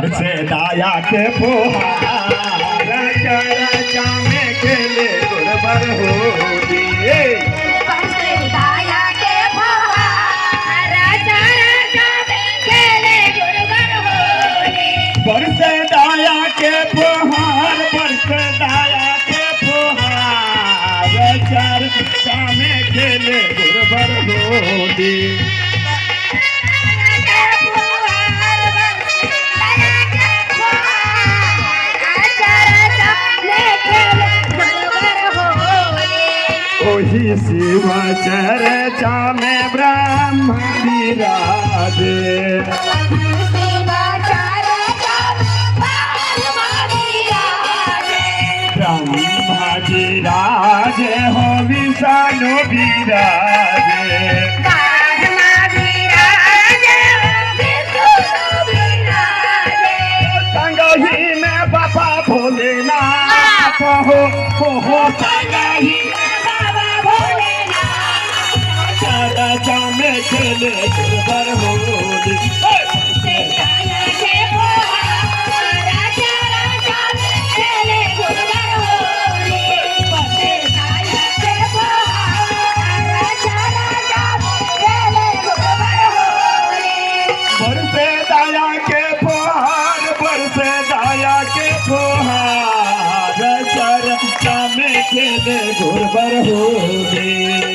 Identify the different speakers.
Speaker 1: बरसे दाया के फुहार चर्चा में खेले गुरबर होली
Speaker 2: बरसे दाया के फुहार चर्चा में खेले गुरबर होली
Speaker 1: बरसे दाया के फुहार बरसे दाया के फुहार चर्चा में खेले गुरबर होली ओही शिव चर्चा में ब्रह्म विराजे ब्रह्मा विराजे हो विष्णु विराजे संगही में बाबा भोलेनाथ हो संगही चर्चा में खेले गुरबर होली बरसे दाया के फुहार बरसे दाया के फुहार चर्चा में खेले गुरबर होली